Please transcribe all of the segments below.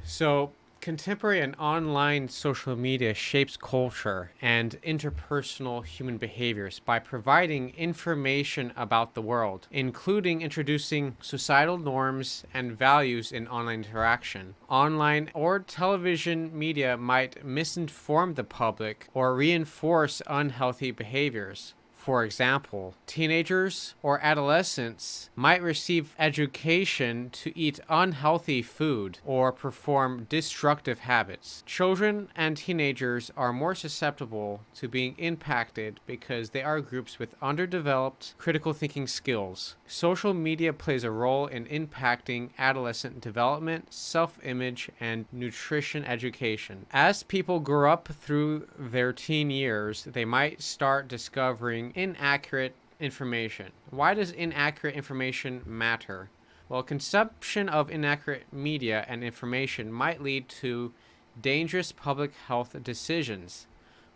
So, contemporary and online social media shapes culture and interpersonal human behaviors by providing information about the world, including introducing societal norms and values in online interaction. Online or television media might misinform the public or reinforce unhealthy behaviors. For example, teenagers or adolescents might receive education to eat unhealthy food or perform destructive habits. Children and teenagers are more susceptible to being impacted because they are groups with underdeveloped critical thinking skills. Social media plays a role in impacting adolescent development, self-image, and nutrition education. As people grow up through their teen years, they might start discovering inaccurate information. Why does inaccurate information matter? Well, consumption of inaccurate media and information might lead to dangerous public health decisions.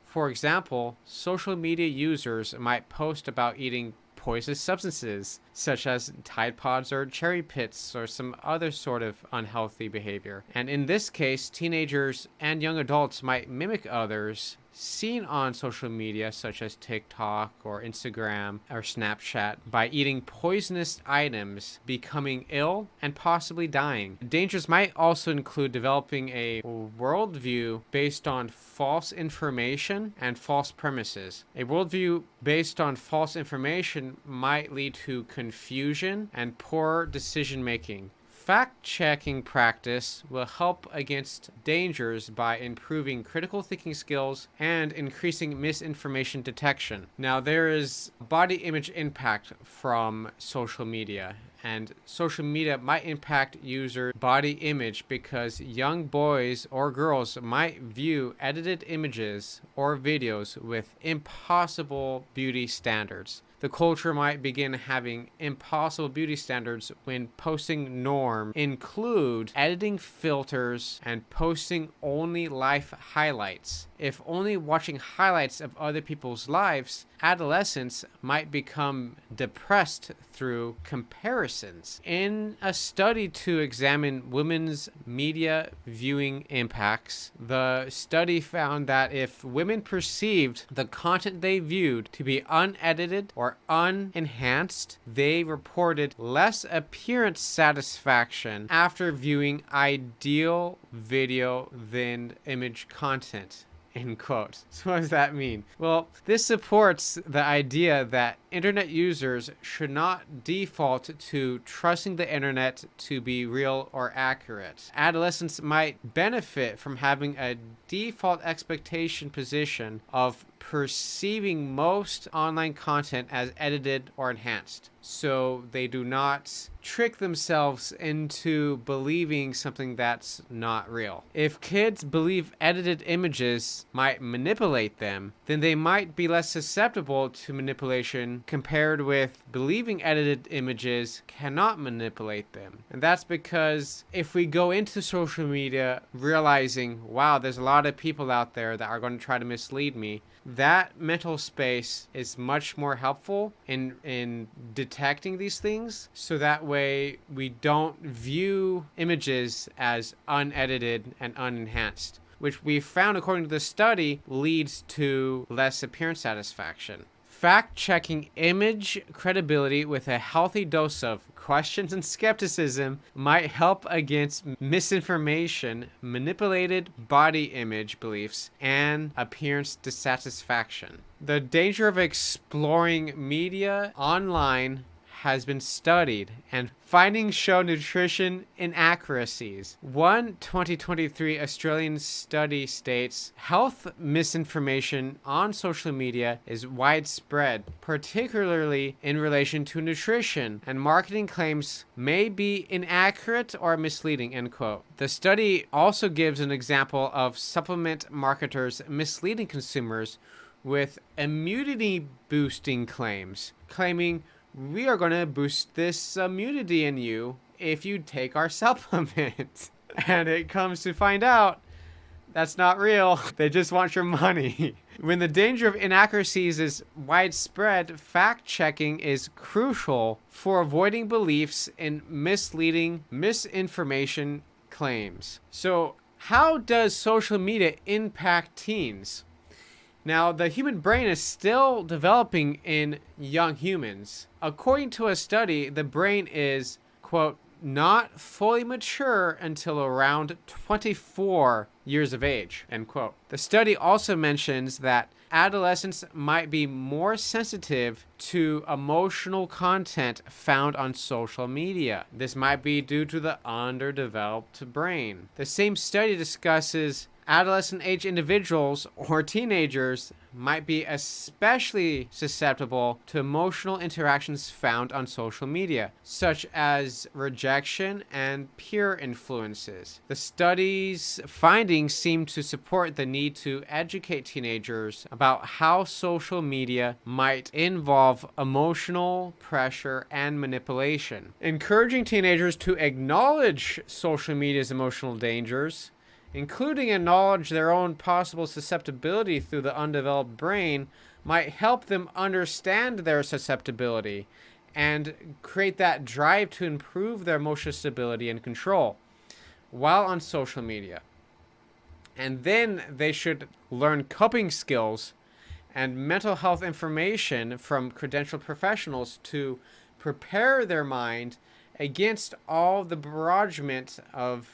For example, social media users might post about eating poisonous substances, such as Tide Pods or Cherry Pits or some other sort of unhealthy behavior. And in this case, teenagers and young adults might mimic others seen on social media, such as TikTok or Instagram or Snapchat, by eating poisonous items, becoming ill, and possibly dying. Dangers might also include developing a worldview based on false information and false premises. A worldview based on false information might lead to confusion and poor decision making. Fact-checking practice will help against dangers by improving critical thinking skills and increasing misinformation detection. Now, there is body image impact from social media, and social media might impact user body image because young boys or girls might view edited images or videos with impossible beauty standards. The culture might begin having impossible beauty standards when posting norms include editing filters and posting only life highlights. If only watching highlights of other people's lives, adolescents might become depressed through comparisons. In a study to examine women's media viewing impacts, the study found that if women perceived the content they viewed to be unedited or unenhanced, they reported less appearance satisfaction after viewing ideal video than image content. End quote. So what does that mean? Well, this supports the idea that internet users should not default to trusting the internet to be real or accurate. Adolescents might benefit from having a default expectation position of perceiving most online content as edited or enhanced, so they do not trick themselves into believing something that's not real. If kids believe edited images might manipulate them, then they might be less susceptible to manipulation compared with believing edited images cannot manipulate them. And that's because if we go into social media realizing, wow, there's a lot of people out there that are going to try to mislead me, that mental space is much more helpful in detecting these things, so that way we don't view images as unedited and unenhanced, which we found, according to the study, leads to less appearance satisfaction. Fact-checking image credibility with a healthy dose of questions and skepticism might help against misinformation, manipulated body image beliefs, and appearance dissatisfaction. The danger of exploring media online has been studied, and findings show nutrition inaccuracies. One 2023 Australian study states health misinformation on social media is widespread, particularly in relation to nutrition, and marketing claims may be inaccurate or misleading, end quote. The study also gives an example of supplement marketers misleading consumers with immunity boosting claims, claiming we are going to boost this immunity in you if you take our supplement. And it comes to find out that's not real. They just want your money. When the danger of inaccuracies is widespread, fact-checking is crucial for avoiding beliefs in misleading, misinformation claims. So, how does social media impact teens? Now, the human brain is still developing in young humans. According to a study, the brain is, quote, not fully mature until around 24 years of age, end quote. The study also mentions that adolescents might be more sensitive to emotional content found on social media. This might be due to the underdeveloped brain. The same study discusses adolescent age individuals or teenagers might be especially susceptible to emotional interactions found on social media, such as rejection and peer influences. The study's findings seem to support the need to educate teenagers about how social media might involve emotional pressure and manipulation. Encouraging teenagers to acknowledge social media's emotional dangers, including acknowledge their own possible susceptibility through the undeveloped brain, might help them understand their susceptibility and create that drive to improve their emotional stability and control while on social media. And then they should learn coping skills and mental health information from credentialed professionals to prepare their mind against all the barragement of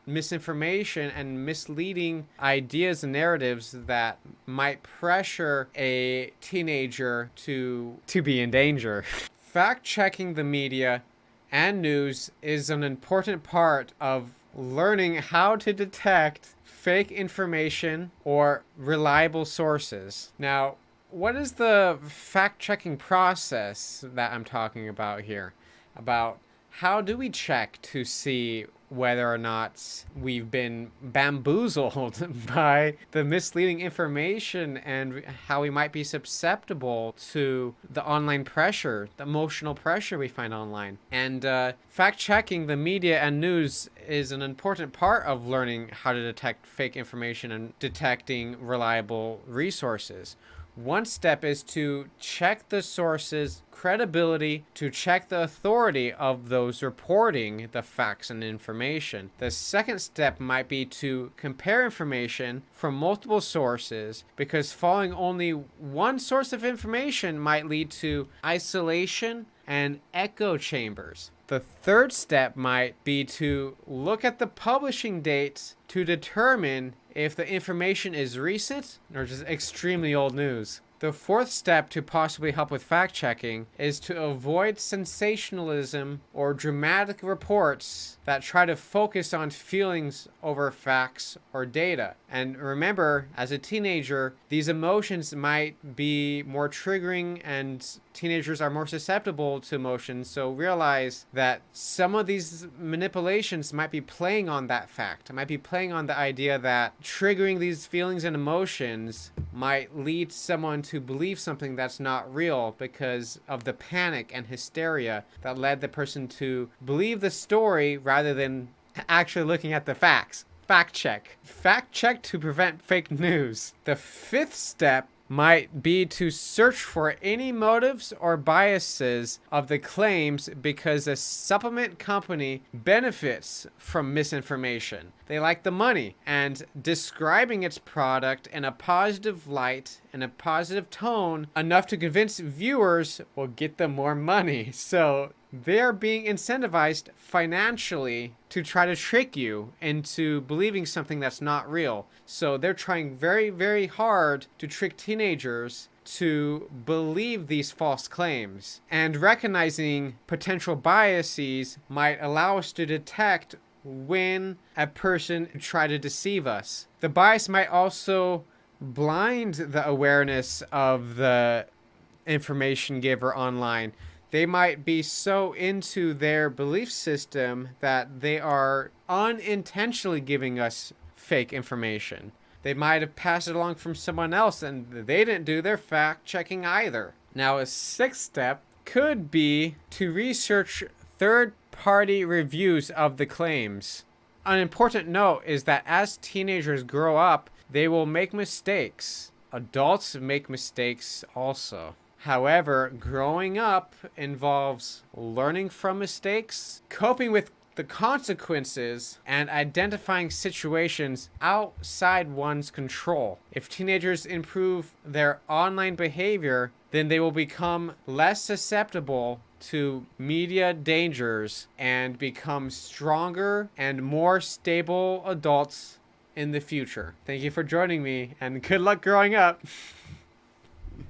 misinformation and misleading ideas and narratives that might pressure a teenager to be in danger. Fact-checking the media and news is an important part of learning how to detect fake information or reliable sources. Now, what is the fact-checking process that I'm talking about here? About how do we check to see whether or not we've been bamboozled by the misleading information and how we might be susceptible to the online pressure, the emotional pressure we find online? And fact-checking the media and news is an important part of learning how to detect fake information and detecting reliable resources. One step is to check the source's credibility, to check the authority of those reporting the facts and information. The second step might be to compare information from multiple sources, because following only one source of information might lead to isolation and echo chambers. The third step might be to look at the publishing dates to determine if the information is recent or just extremely old news. The fourth step to possibly help with fact-checking is to avoid sensationalism or dramatic reports that try to focus on feelings over facts or data. And remember, as a teenager, these emotions might be more triggering and teenagers are more susceptible to emotions. So realize that some of these manipulations might be playing on that fact. It might be playing on the idea that triggering these feelings and emotions might lead someone to believe something that's not real because of the panic and hysteria that led the person to believe the story rather than actually looking at the facts. Fact check. Fact check to prevent fake news. The fifth step might be to search for any motives or biases of the claims, because a supplement company benefits from misinformation. They like the money, and describing its product in a positive light, in a positive tone, enough to convince viewers will get them more money. So they're being incentivized financially to try to trick you into believing something that's not real. So they're trying very, very hard to trick teenagers to believe these false claims. And recognizing potential biases might allow us to detect when a person tried to deceive us. The bias might also blind the awareness of the information giver online. They might be so into their belief system that they are unintentionally giving us fake information. They might have passed it along from someone else and they didn't do their fact checking either. Now, a sixth step could be to research third-party reviews of the claims. An important note is that as teenagers grow up, they will make mistakes. Adults make mistakes also. However, growing up involves learning from mistakes, coping with the consequences and identifying situations outside one's control. If teenagers improve their online behavior, then they will become less susceptible to media dangers and become stronger and more stable adults in the future. Thank you for joining me, and good luck growing up.